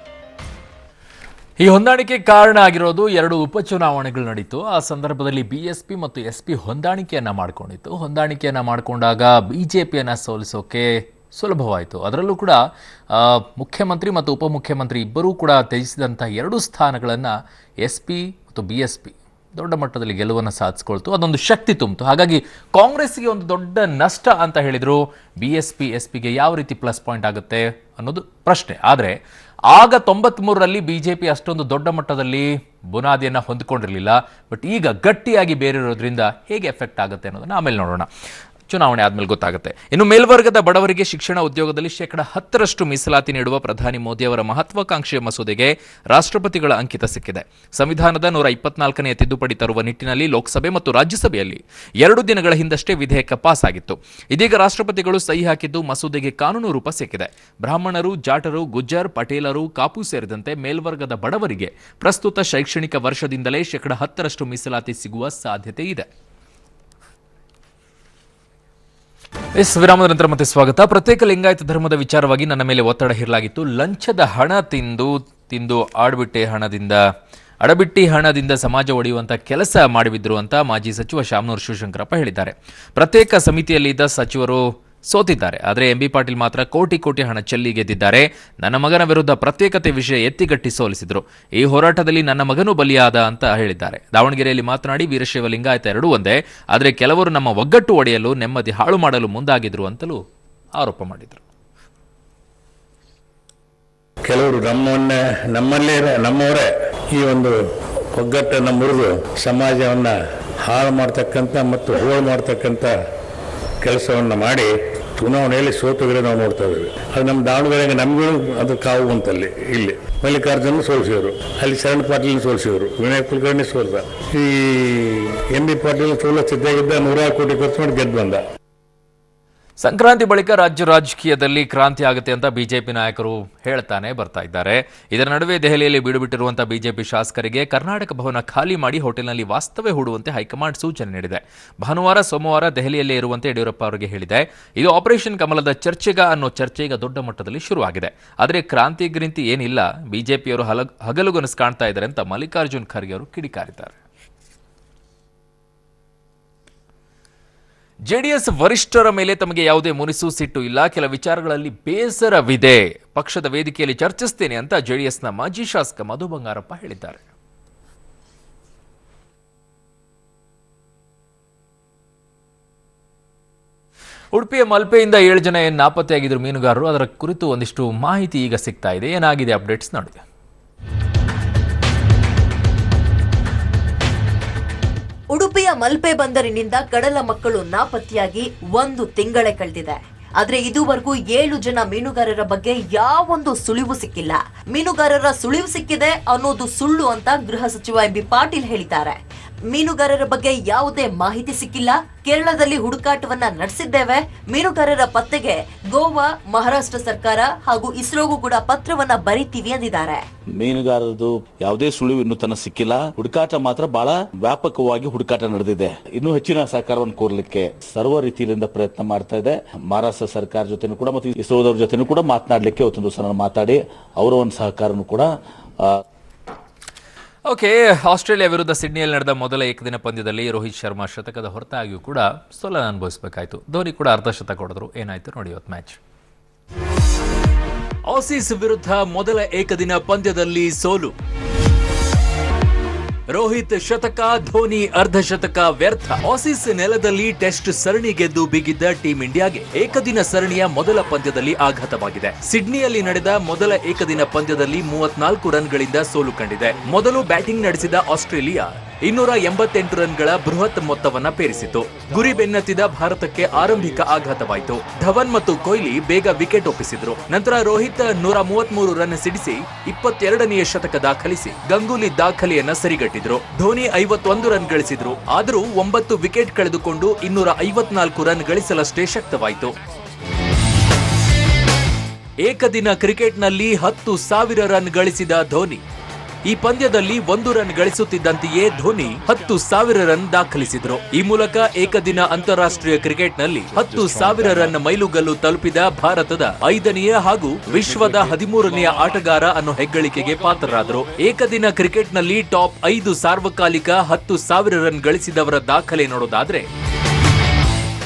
ಈ ಹೊಂದಾಣಿಕೆ ಕಾರಣ ಆಗಿರೋದು 2 ಉಪಚುನಾವಣೆಗಳು ನಡೀತು. ಆ ಸಂದರ್ಭದಲ್ಲಿ BSP ಮತ್ತು SP ಹೊಂದಾಣಿಕೆಯನ್ನ ಮಾಡಿಕೊಂಡಿತ್ತು. ಹೊಂದಾಣಿಕೆಯನ್ನ ಮಾಡಿಕೊಂಡಾಗ ಬಿಜೆಪಿಯನ್ನ ಸೋಲಿಸೋಕೆ ಸುಲಭವಾಯಿತು. ಅದರಲ್ಲೂ ಕೂಡ ಮುಖ್ಯಮಂತ್ರಿ ಮತ್ತು ಉಪಮುಖ್ಯಮಂತ್ರಿ ಇಬ್ಬರೂ ಕೂಡ ತ್ಯಜಿಸಿದಂಥ 2 ಸ್ಥಾನಗಳನ್ನು SP ಮತ್ತು BSP ದೊಡ್ಡ ಮಟ್ಟದಲ್ಲಿ ಗೆಲುವನ್ನು ಸಾಧಿಸಿಕೊಳ್ತು. ಅದೊಂದು ಶಕ್ತಿ ತುಂಬಿತು. ಹಾಗಾಗಿ ಕಾಂಗ್ರೆಸ್ಗೆ ಒಂದು ದೊಡ್ಡ ನಷ್ಟ ಅಂತ ಹೇಳಿದ್ರು. BSP SPಗೆ ಯಾವ ರೀತಿ ಪ್ಲಸ್ ಪಾಯಿಂಟ್ ಆಗುತ್ತೆ ಅನ್ನೋದು ಪ್ರಶ್ನೆ. ಆದರೆ ಆಗ 93ರಲ್ಲಿ ಬಿಜೆಪಿ ಅಷ್ಟೊಂದು ದೊಡ್ಡ ಮಟ್ಟದಲ್ಲಿ ಬುನಾದಿಯನ್ನು ಹೊಂದಿಕೊಂಡಿರಲಿಲ್ಲ. ಬಟ್ ಈಗ ಗಟ್ಟಿಯಾಗಿ ಬೇರಿರೋದ್ರಿಂದ ಹೇಗೆ ಎಫೆಕ್ಟ್ ಆಗುತ್ತೆ ಅನ್ನೋದನ್ನ ಆಮೇಲೆ ನೋಡೋಣ. ಚುನಾವಣೆ ಆದ್ಮೇಲೆ ಗೊತ್ತಾಗುತ್ತೆ. ಇನ್ನು ಮೇಲ್ವರ್ಗದ ಬಡವರಿಗೆ ಶಿಕ್ಷಣ ಉದ್ಯೋಗದಲ್ಲಿ 10% ಮೀಸಲಾತಿ ನೀಡುವ ಪ್ರಧಾನಿ ಮೋದಿ ಅವರ ಮಹತ್ವಾಕಾಂಕ್ಷೆಯ ಮಸೂದೆಗೆ ರಾಷ್ಟ್ರಪತಿಗಳ ಅಂಕಿತ ಸಿಕ್ಕಿದೆ. ಸಂವಿಧಾನದ 124ನೇ ತಿದ್ದುಪಡಿ ತರುವ ನಿಟ್ಟಿನಲ್ಲಿ ಲೋಕಸಭೆ ಮತ್ತು ರಾಜ್ಯಸಭೆಯಲ್ಲಿ 2 ದಿನಗಳ ಹಿಂದಷ್ಟೇ ವಿಧೇಯಕ ಪಾಸ್ ಆಗಿತ್ತು. ಇದೀಗ ರಾಷ್ಟ್ರಪತಿಗಳು ಸಹಿ ಹಾಕಿದ್ದು ಮಸೂದೆಗೆ ಕಾನೂನು ರೂಪ ಸಿಕ್ಕಿದೆ. ಬ್ರಾಹ್ಮಣರು, ಜಾಟರು, ಗುಜ್ಜರ್, ಪಟೇಲರು, ಕಾಪು ಸೇರಿದಂತೆ ಮೇಲ್ವರ್ಗದ ಬಡವರಿಗೆ ಪ್ರಸ್ತುತ ಶೈಕ್ಷಣಿಕ ವರ್ಷದಿಂದಲೇ 10% ಮೀಸಲಾತಿ ಸಿಗುವ ಸಾಧ್ಯತೆ ಇದೆ. ವಿರಾಮದ ನಂತರ ಮತ್ತೆ ಸ್ವಾಗತ. ಪ್ರತ್ಯೇಕ ಲಿಂಗಾಯತ ಧರ್ಮದ ವಿಚಾರವಾಗಿ ನನ್ನ ಮೇಲೆ ಒತ್ತಡ ಹೇರಲಾಗಿತ್ತು. ಲಂಚದ ಹಣ ತಿಂದು ಅಡಬಿಟ್ಟಿ ಹಣದಿಂದ ಸಮಾಜ ಒಡೆಯುವಂತ ಕೆಲಸ ಮಾಡಿಬಿದ್ರು ಅಂತ ಮಾಜಿ ಸಚಿವ ಶಾಮನೂರು ಶಿವಶಂಕರಪ್ಪ ಹೇಳಿದ್ದಾರೆ. ಪ್ರತ್ಯೇಕ ಸಮಿತಿಯಲ್ಲಿದ್ದ ಸಚಿವರು ಸೋತಿದ್ದಾರೆ. ಆದರೆ ಎಂಬಿ ಪಾಟೀಲ್ ಮಾತ್ರ ಕೋಟಿ ಹಣ ಚೆಲ್ಲಿ ಗೆದ್ದಿದ್ದಾರೆ. ನನ್ನ ಮಗನ ವಿರುದ್ಧ ಪ್ರತ್ಯೇಕತೆ ವಿಷಯ ಎತ್ತಿಗಟ್ಟಿ ಸೋಲಿಸಿದ್ರು. ಈ ಹೋರಾಟದಲ್ಲಿ ನನ್ನ ಮಗನೂ ಬಲಿಯಾದ ಅಂತ ಹೇಳಿದ್ದಾರೆ. ದಾವಣಗೆರೆಯಲ್ಲಿ ಮಾತನಾಡಿ ವೀರಶೈವ ಲಿಂಗಾಯತ ಎರಡೂ ಒಂದೇ, ಆದರೆ ಕೆಲವರು ನಮ್ಮ ಒಗ್ಗಟ್ಟು ಒಡೆಯಲು, ನೆಮ್ಮದಿ ಹಾಳು ಮಾಡಲು ಮುಂದಾಗಿದ್ರು ಅಂತಲೂ ಆರೋಪ ಮಾಡಿದರು. ಕೆಲವರು ನಮ್ಮವರೇ ಈ ಒಂದು ಒಗ್ಗಟ್ಟನ್ನು ಮುರಿದು ಸಮಾಜವನ್ನು ಹಾಳು ಮಾಡ್ತಕ್ಕಂಥ ಮತ್ತು ಹೋಳು ಮಾಡ್ತಕ್ಕಂಥ ಕೆಲಸವನ್ನು ಮಾಡಿ ಚುನಾವಣೆಯಲ್ಲಿ ಸೋತೋದ್ರೆ ನಾವು ನೋಡ್ತಾ ಇದ್ದೇವೆ. ಅದು ನಮ್ಮ ದಾವಣಗೆರೆಗೆ ನಮಗೂ ಅದು ಕಾವು ಅಂತಲ್ಲಿ. ಇಲ್ಲಿ ಮಲ್ಲಿಕಾರ್ಜುನ ಸೋಲಿಸಿದರು, ಅಲ್ಲಿ ಶರಣ್ ಪಾಟೀಲ್ ಸೋಲಿಸಿದರು, ವಿನಯ್ ಕುಲಕರ್ಣಿ ಸೋಲ್ದ, ಈ ಎಂ ಬಿ ಪಾಟೀಲ್ ಸೋಲ ಸಿದ್ಧಾಗಿದ್ದ 100 ಕೋಟಿ ಖರ್ಚು ಮಾಡಿ ಗೆದ್ದು ಬಂದ. ಸಂಕ್ರಾಂತಿ ಬಳಿಕ ರಾಜ್ಯ ರಾಜಕೀಯದಲ್ಲಿ ಕ್ರಾಂತಿ ಆಗುತ್ತೆ ಅಂತ ಬಿಜೆಪಿ ನಾಯಕರು ಹೇಳ್ತಾನೆ ಬರ್ತಾ ಇದ್ದಾರೆ. ಇದರ ನಡುವೆ ದೆಹಲಿಯಲ್ಲಿ ಬೀಡುಬಿಟ್ಟಿರುವಂತಹ ಬಿಜೆಪಿ ಶಾಸಕರಿಗೆ ಕರ್ನಾಟಕ ಭವನ ಖಾಲಿ ಮಾಡಿ ಹೋಟೆಲ್ನಲ್ಲಿ ವಾಸ್ತವ್ಯ ಹೂಡುವಂತೆ ಹೈಕಮಾಂಡ್ ಸೂಚನೆ ನೀಡಿದೆ. ಭಾನುವಾರ ಸೋಮವಾರ ದೆಹಲಿಯಲ್ಲೇ ಇರುವಂತೆ ಯಡಿಯೂರಪ್ಪ ಅವರಿಗೆ ಹೇಳಿದೆ. ಇದು ಆಪರೇಷನ್ ಕಮಲದ ಚರ್ಚೆಗ ಅನ್ನೋ ಚರ್ಚೆ ಈಗ ದೊಡ್ಡ ಮಟ್ಟದಲ್ಲಿ ಶುರುವಾಗಿದೆ. ಆದರೆ ಕ್ರಾಂತಿ ಗ್ರಿಂತಿ ಏನಿಲ್ಲ, ಬಿಜೆಪಿಯವರು ಹಗಲುಗನಸು ಕಾಣ್ತಾ ಇದ್ದಾರೆ ಅಂತ ಮಲ್ಲಿಕಾರ್ಜುನ್ ಖರ್ಗೆ ಅವರು ಕಿಡಿಕಾರಿದ್ದಾರೆ. ಜೆಡಿಎಸ್ ವರಿಷ್ಠರ ಮೇಲೆ ತಮಗೆ ಯಾವುದೇ ಮುನಿಸು ಸಿಟ್ಟು ಇಲ್ಲ, ಕೆಲ ವಿಚಾರಗಳಲ್ಲಿ ಬೇಸರವಿದೆ, ಪಕ್ಷದ ವೇದಿಕೆಯಲ್ಲಿ ಚರ್ಚಿಸುತ್ತೇನೆ ಅಂತ ಜೆಡಿಎಸ್ನ ಮಾಜಿ ಶಾಸಕ ಮಧು ಬಂಗಾರಪ್ಪ ಹೇಳಿದ್ದಾರೆ. ಉಡುಪಿಯ ಮಲ್ಪೆಯಿಂದ 7 ಜನ ನಾಪತ್ತೆಯಾಗಿದ್ದರು ಮೀನುಗಾರರು. ಅದರ ಕುರಿತು ಒಂದಿಷ್ಟು ಮಾಹಿತಿ ಈಗ ಸಿಗ್ತಾ ಇದೆ. ಏನಾಗಿದೆ ಅಪ್ಡೇಟ್ಸ್ ನೋಡಿ. ಉಡುಪಿಯ ಮಲ್ಪೆ ಬಂದರಿನಿಂದ ಕಡಲ ಮಕ್ಕಳು ನಾಪತ್ತೆಯಾಗಿ 1 ತಿಂಗಳೇ ಕಳೆದಿದೆ. ಆದ್ರೆ ಇದುವರೆಗೂ 7 ಜನ ಮೀನುಗಾರರ ಬಗ್ಗೆ ಯಾವೊಂದು ಸುಳಿವು ಸಿಕ್ಕಿಲ್ಲ. ಮೀನುಗಾರರ ಸುಳಿವು ಸಿಕ್ಕಿದೆ ಅನ್ನೋದು ಸುಳ್ಳು ಅಂತ ಗೃಹ ಸಚಿವ ಎಂ ಬಿ ಪಾಟೀಲ್ ಹೇಳಿದ್ದಾರೆ. ಮೀನುಗಾರರ ಬಗ್ಗೆ ಯಾವುದೇ ಮಾಹಿತಿ ಸಿಕ್ಕಿಲ್ಲ. ಕೇರಳದಲ್ಲಿ ಹುಡುಕಾಟವನ್ನ ನಡೆಸಿದ್ದೇವೆ. ಮೀನುಗಾರರ ಪತ್ತೆಗೆ ಗೋವಾ, ಮಹಾರಾಷ್ಟ್ರ ಸರ್ಕಾರ ಹಾಗೂ ಇಸ್ರೋಗೂ ಕೂಡ ಪತ್ರವನ್ನ ಬರೀತೀವಿ ಎಂದಿದ್ದಾರೆ. ಮೀನುಗಾರರದು ಯಾವುದೇ ಸುಳಿವು ಇನ್ನೂ ತನಕ ಸಿಕ್ಕಿಲ್ಲ. ಹುಡುಕಾಟ ಮಾತ್ರ ಬಹಳ ವ್ಯಾಪಕವಾಗಿ ಹುಡುಕಾಟ ನಡೆದಿದೆ. ಇನ್ನೂ ಹೆಚ್ಚಿನ ಸಹಕಾರವನ್ನು ಕೋರ್ಲಿಕ್ಕೆ ಸರ್ವ ರೀತಿಯಿಂದ ಪ್ರಯತ್ನ ಮಾಡ್ತಾ ಇದೆ. ಮಹಾರಾಷ್ಟ್ರ ಸರ್ಕಾರ ಜೊತೆನೂ ಕೂಡ ಮತ್ತು ಇಸ್ರೋದವ್ರ ಜೊತೆನೂ ಕೂಡ ಮಾತನಾಡಲಿಕ್ಕೆ ಇವತ್ತೊಂದು ದಿವಸ ಮಾತಾಡಿ ಅವರ ಒಂದು ಸಹಕಾರನು ಕೂಡ. ಓಕೆ, ಆಸ್ಟ್ರೇಲಿಯಾ ವಿರುದ್ಧ ಸಿಡ್ನಿಯಲ್ಲಿ ನಡೆದ ಮೊದಲ ಏಕದಿನ ಪಂದ್ಯದಲ್ಲಿ ರೋಹಿತ್ ಶರ್ಮಾ ಶತಕದ ಹೊರತಾಗಿಯೂ ಕೂಡ ಸೋಲನ್ನು ಅನುಭವಿಸಬೇಕಾಯಿತು. ಧೋನಿ ಕೂಡ ಅರ್ಧಶತಕ ಹೊಡೆದ್ರು. ಏನಾಯ್ತು ನೋಡಿ ಇವತ್ತು ಮ್ಯಾಚ್. ಆಸೀಸ್ ವಿರುದ್ಧ ಮೊದಲ ಏಕದಿನ ಪಂದ್ಯದಲ್ಲಿ ಸೋಲು. ರೋಹಿತ್ ಶತಕ, ಧೋನಿ ಅರ್ಧಶತಕ ವ್ಯರ್ಥ. ಆಸೀಸ್ ನೆಲದಲ್ಲಿ ಟೆಸ್ಟ್ ಸರಣಿ ಗೆದ್ದು ಬಿಗಿದ್ದ ಟೀಂ ಇಂಡಿಯಾಗೆ ಏಕದಿನ ಸರಣಿಯ ಮೊದಲ ಪಂದ್ಯದಲ್ಲಿ ಆಘಾತವಾಗಿದೆ. ಸಿಡ್ನಿಯಲ್ಲಿ ನಡೆದ ಮೊದಲ ಏಕದಿನ ಪಂದ್ಯದಲ್ಲಿ 34 ರನ್ಗಳಿಂದ ಸೋಲು ಕಂಡಿದೆ. ಮೊದಲು ಬ್ಯಾಟಿಂಗ್ ನಡೆಸಿದ ಆಸ್ಟ್ರೇಲಿಯಾ 288 ರನ್ಗಳ ಬೃಹತ್ ಮೊತ್ತವನ್ನ ಪೇರಿಸಿತು. ಗುರಿ ಬೆನ್ನತ್ತಿದ ಭಾರತಕ್ಕೆ ಆರಂಭಿಕ ಆಘಾತವಾಯಿತು. ಧವನ್ ಮತ್ತು ಕೊಹ್ಲಿ ಬೇಗ ವಿಕೆಟ್ ಒಪ್ಪಿಸಿದ್ರು. ನಂತರ ರೋಹಿತ್ 133 ರನ್ ಸಿಡಿಸಿ 22ನೇ ಶತಕ ದಾಖಲಿಸಿ ಗಂಗೂಲಿ ದಾಖಲೆಯನ್ನ ಸರಿಗಟ್ಟಿದ್ರು. ಧೋನಿ 51 ರನ್ ಗಳಿಸಿದ್ರು. ಆದರೂ 9 ವಿಕೆಟ್ ಕಳೆದುಕೊಂಡು 254 ರನ್ ಗಳಿಸಲಷ್ಟೇ ಶಕ್ತವಾಯಿತು. ಏಕದಿನ ಕ್ರಿಕೆಟ್ನಲ್ಲಿ 10,000 ರನ್ ಗಳಿಸಿದ ಧೋನಿ ಈ ಪಂದ್ಯದಲ್ಲಿ 1 ರನ್ ಗಳಿಸುತ್ತಿದ್ದಂತೆಯೇ ಧೋನಿ 10,000 ರನ್ ದಾಖಲಿಸಿದ್ರು. ಈ ಮೂಲಕ ಏಕದಿನ ಅಂತಾರಾಷ್ಟ್ರೀಯ ಕ್ರಿಕೆಟ್ನಲ್ಲಿ 10,000 ರನ್ ಮೈಲುಗಲ್ಲು ತಲುಪಿದ ಭಾರತದ 5ನೇ ಹಾಗೂ ವಿಶ್ವದ 13ನೇ ಆಟಗಾರ ಅನ್ನೋ ಹೆಗ್ಗಳಿಕೆಗೆ ಪಾತ್ರರಾದರು. ಏಕದಿನ ಕ್ರಿಕೆಟ್ನಲ್ಲಿ ಟಾಪ್ 5 ಸಾರ್ವಕಾಲಿಕ 10,000 ರನ್ ಗಳಿಸಿದವರ ದಾಖಲೆ ನೋಡೋದಾದ್ರೆ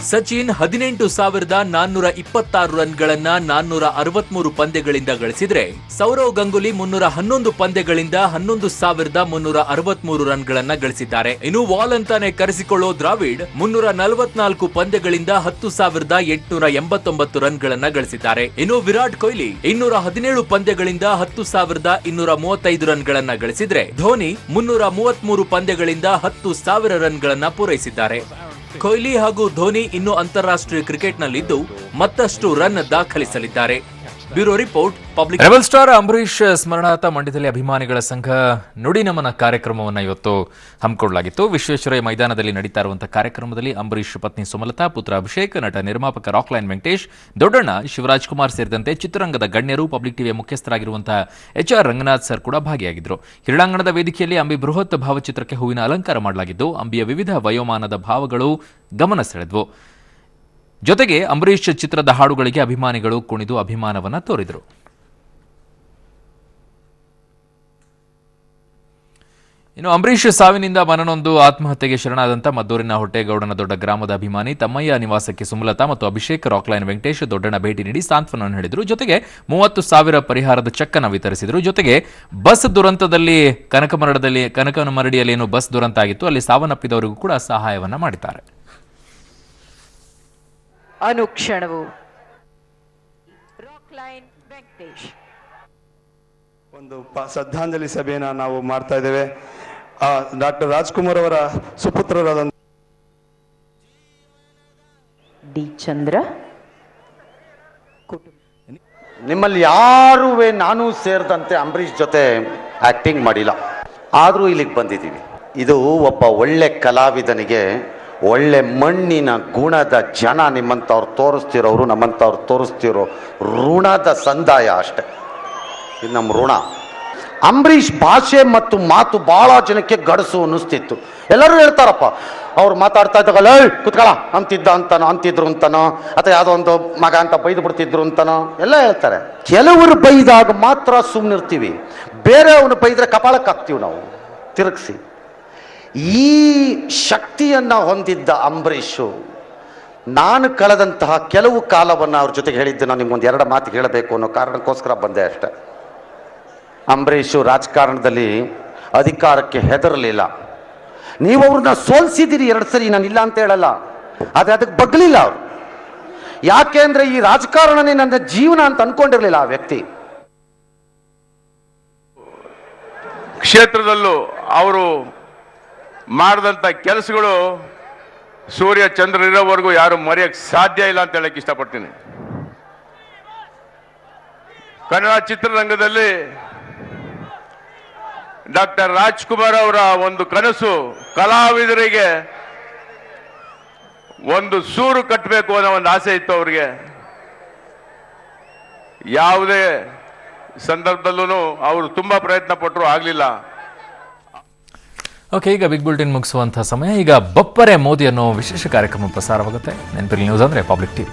ಸಚಿನ್ 18,426 ರನ್ಗಳನ್ನ 463 ಪಂದ್ಯಗಳಿಂದ ಗಳಿಸಿದ್ರೆ, ಸೌರವ್ ಗಂಗೂಲಿ 311 ಪಂದ್ಯಗಳಿಂದ 11,363 ರನ್ಗಳನ್ನ ಗಳಿಸಿದ್ದಾರೆ. ಇನ್ನು ವಾಲ್ ಅಂತಾನೆ ಕರೆಸಿಕೊಳ್ಳೋ ದ್ರಾವಿಡ್ 344 ಪಂದ್ಯಗಳಿಂದ 10,889 ರನ್ಗಳನ್ನ ಗಳಿಸಿದ್ದಾರೆ. ಇನ್ನು ವಿರಾಟ್ ಕೊಹ್ಲಿ 217 ಪಂದ್ಯಗಳಿಂದ 10,235 ರನ್ಗಳನ್ನ ಗಳಿಸಿದ್ರೆ, ಧೋನಿ 333 ಪಂದ್ಯಗಳಿಂದ 10,000 ರನ್ಗಳನ್ನ ಪೂರೈಸಿದ್ದಾರೆ. ಕೊಹ್ಲಿ ಹಾಗೂ ಧೋನಿ ಇನ್ನು ಅಂತಾರಾಷ್ಟ್ರೀಯ ಕ್ರಿಕೆಟ್ನಲ್ಲಿದ್ದು ಮತ್ತಷ್ಟು ರನ್ ದಾಖಲಿಸಲಿದ್ದಾರೆ. Bureau report, public. Rebel star Ambareesh ಸ್ಮರಣಾರ್ಥ ಮಂಡ್ಯದಲ್ಲಿ ಅಭಿಮಾನಿಗಳ ಸಂಘ ನುಡಿ ನಮನ ಕಾರ್ಯಕ್ರಮವನ್ನು ಇವತ್ತು ಹಮ್ಮಿಕೊಳ್ಳಲಾಗಿತ್ತು. ವಿಶ್ವೇಶ್ವರಯ್ಯ ಮೈದಾನದಲ್ಲಿ ನಡೀತಾ ಇರುವಂತಹ ಕಾರ್ಯಕ್ರಮದಲ್ಲಿ ಅಂಬರೀಶ್ ಪತ್ನಿ ಸುಮಲತಾ, ಪುತ್ರ ಅಭಿಷೇಕ್, ನಟ ನಿರ್ಮಾಪಕ ರಾಕ್ಲೈನ್ ವೆಂಕಟೇಶ್, ದೊಡ್ಡಣ್ಣ, ಶಿವರಾಜ್ ಕುಮಾರ್ ಸೇರಿದಂತೆ ಚಿತ್ರರಂಗದ ಗಣ್ಯರು, ಪಬ್ಲಿಕ್ ಟಿವಿಯ ಮುಖ್ಯಸ್ಥರಾಗಿರುವಂತಹ HR ರಂಗನಾಥ್ ಸರ್ ಕೂಡ ಭಾಗಿಯಾಗಿದ್ದರು. ಕ್ರೀಡಾಂಗಣದ ವೇದಿಕೆಯಲ್ಲಿ ಅಂಬಿ ಬೃಹತ್ ಭಾವಚಿತ್ರಕ್ಕೆ ಹೂವಿನ ಅಲಂಕಾರ ಮಾಡಲಾಗಿದ್ದು, ಅಂಬಿಯ ವಿವಿಧ ವಯೋಮಾನದ ಭಾವಗಳು ಗಮನ ಸೆಳೆದವು. ಜೊತೆಗೆ ಅಂಬರೀಶ್ ಚಿತ್ರದ ಹಾಡುಗಳಿಗೆ ಅಭಿಮಾನಿಗಳು ಕುಣಿದು ಅಭಿಮಾನವನ್ನ ತೋರಿದರು. ಇನ್ನು ಅಂಬರೀಶ್ ಸಾವಿನಿಂದ ಮನನೊಂದು ಆತ್ಮಹತ್ಯೆಗೆ ಶರಣಾದಂಥ ಮದ್ದೂರಿನ ಹೊಟ್ಟೆಗೌಡನ ದೊಡ್ಡ ಗ್ರಾಮದ ಅಭಿಮಾನಿ ತಮ್ಮಯ್ಯ ನಿವಾಸಕ್ಕೆ ಸುಮಲತಾ ಮತ್ತು ಅಭಿಷೇಕ್, ರಾಕ್ಲೈನ್ ವೆಂಕಟೇಶ್, ದೊಡ್ಡಣ್ಣ ಭೇಟಿ ನೀಡಿ ಸಾಂತ್ವನ ಹೇಳಿದರು. ಜೊತೆಗೆ 30,000 ಪರಿಹಾರದ ಚೆಕ್ ಅನ್ನು ವಿತರಿಸಿದರು. ಜೊತೆಗೆ ಬಸ್ ದುರಂತದಲ್ಲಿ ಕನಕಮರಡಿಯಲ್ಲಿ ಏನು ಬಸ್ ದುರಂತ ಆಗಿತ್ತು, ಅಲ್ಲಿ ಸಾವನ್ನಪ್ಪಿದವರಿಗೂ ಕೂಡ ಸಹಾಯವನ್ನ ಮಾಡಿದ್ದಾರೆ. ಅನುಕ್ಷಣವು ರಾಕ್ಲೈನ್ ವೆಂಕಟೇಶ್. ಒಂದು ಶ್ರದ್ಧಾಂಜಲಿ ಸಭೆಯನ್ನ ನಾವು ಮಾಡ್ತಾ ಇದ್ದೇವೆ. ಡಾಕ್ಟರ್ ರಾಜ್ಕುಮಾರ್ ಅವರ ಸುಪುತ್ರರಾದ ಡಿ ಚಂದ್ರ ನಿಮ್ಮಲ್ಲಿ ಯಾರೂ ನಾನು ಸೇರಿದಂತೆ ಅಂಬರೀಷ್ ಜೊತೆ ಆಕ್ಟಿಂಗ್ ಮಾಡಿಲ್ಲ, ಆದರೂ ಇಲ್ಲಿಗೆ ಬಂದಿದ್ದೀವಿ. ಇದು ಒಬ್ಬ ಒಳ್ಳೆ ಕಲಾವಿದನಿಗೆ ಒಳ್ಳೆ ಮಣ್ಣಿನ ಗುಣದ ಜನ ನಿಮ್ಮಂಥವ್ರು ತೋರಿಸ್ತಿರೋರು, ನಮ್ಮಂಥವ್ರು ತೋರಿಸ್ತಿರೋ ಋಣದ ಸಂದಾಯ ಅಷ್ಟೆ. ಇದು ನಮ್ಮ ಋಣ. ಅಂಬರೀಷ್ ಭಾಷೆ ಮತ್ತು ಮಾತು ಭಾಳ ಜನಕ್ಕೆ ಗಡಸು ಅನ್ನಿಸ್ತಿತ್ತು. ಎಲ್ಲರೂ ಹೇಳ್ತಾರಪ್ಪ, ಅವ್ರು ಮಾತಾಡ್ತಾ ಇದ್ದಾಗಲ್ಲ ಕುತ್ಕಳ ಅಂತಿದ್ರು ಅಂತನೋ, ಅಥವಾ ಯಾವುದೋ ಒಂದು ಮಗ ಅಂತ ಬೈದು ಬಿಡ್ತಿದ್ರು ಅಂತನೋ ಎಲ್ಲ ಹೇಳ್ತಾರೆ. ಕೆಲವರು ಬೈದಾಗ ಮಾತ್ರ ಸುಮ್ಮನಿರ್ತೀವಿ, ಬೇರೆ ಅವನು ಬೈದ್ರೆ ಕಪಾಳಕ್ಕೆ ಹಾಕ್ತೀವಿ ನಾವು ತಿರುಗಿಸಿ. ಈ ಶಕ್ತಿಯನ್ನು ಹೊಂದಿದ್ದ ಅಂಬರೀಷು, ನಾನು ಕಳೆದಂತಹ ಕೆಲವು ಕಾಲವನ್ನು ಅವ್ರ ಜೊತೆಗೆ ಹೇಳಿದ್ದೆ. ನಾನು ನಿಮ್ಗೊಂದು 2 ಮಾತು ಹೇಳಬೇಕು ಅನ್ನೋ ಕಾರಣಕ್ಕೋಸ್ಕರ ಬಂದೆ ಅಷ್ಟೆ. ಅಂಬರೀಷು ರಾಜಕಾರಣದಲ್ಲಿ ಅಧಿಕಾರಕ್ಕೆ ಹೆದರಲಿಲ್ಲ. ನೀವು ಅವ್ರನ್ನ ಸೋಲಿಸಿದ್ದೀರಿ 2 ಸರಿ, ನಾನು ಇಲ್ಲ ಅಂತ ಹೇಳಲ್ಲ, ಆದರೆ ಅದಕ್ಕೆ ಬಗ್ಲಿಲ್ಲ ಅವರು. ಯಾಕೆ ಅಂದರೆ ಈ ರಾಜಕಾರಣನೇ ನನ್ನ ಜೀವನ ಅಂತ ಅನ್ಕೊಂಡಿರಲಿಲ್ಲ ಆ ವ್ಯಕ್ತಿ. ಕ್ಷೇತ್ರದಲ್ಲೂ ಅವರು ಮಾಡಿದಂಥ ಕೆಲಸಗಳು ಸೂರ್ಯ ಚಂದ್ರ ಇರೋವರೆಗೂ ಯಾರು ಮರೆಯಕ್ಕೆ ಸಾಧ್ಯ ಇಲ್ಲ ಅಂತ ಹೇಳಕ್ಕೆ ಇಷ್ಟಪಡ್ತೀನಿ. ಕನ್ನಡ ಚಿತ್ರರಂಗದಲ್ಲಿ ಡಾಕ್ಟರ್ ರಾಜ್ಕುಮಾರ್ ಅವರ ಒಂದು ಕನಸು ಕಲಾವಿದರಿಗೆ ಒಂದು ಸೂರು ಕಟ್ಟಬೇಕು ಅನ್ನೋ ಒಂದು ಆಸೆ ಇತ್ತು ಅವರಿಗೆ. ಯಾವುದೇ ಸಂದರ್ಭದಲ್ಲೂ ಅವರು ತುಂಬಾ ಪ್ರಯತ್ನ ಪಟ್ಟರು, ಆಗಲಿಲ್ಲ. ಓಕೆ, ಈಗ ಬಿಗ್ ಬುಲೆಟಿನ್ ಮುಗಿಸುವಂತಹ ಸಮಯ. ಈಗ ಬಪ್ಪರೆ ಮೋದಿ ಅನ್ನೋ ವಿಶೇಷ ಕಾರ್ಯಕ್ರಮ ಪ್ರಸಾರವಾಗುತ್ತೆ. ನೆನಪಿರಲಿ, ನ್ಯೂಸ್ ಅಂದರೆ ಪಬ್ಲಿಕ್ ಟಿವಿ.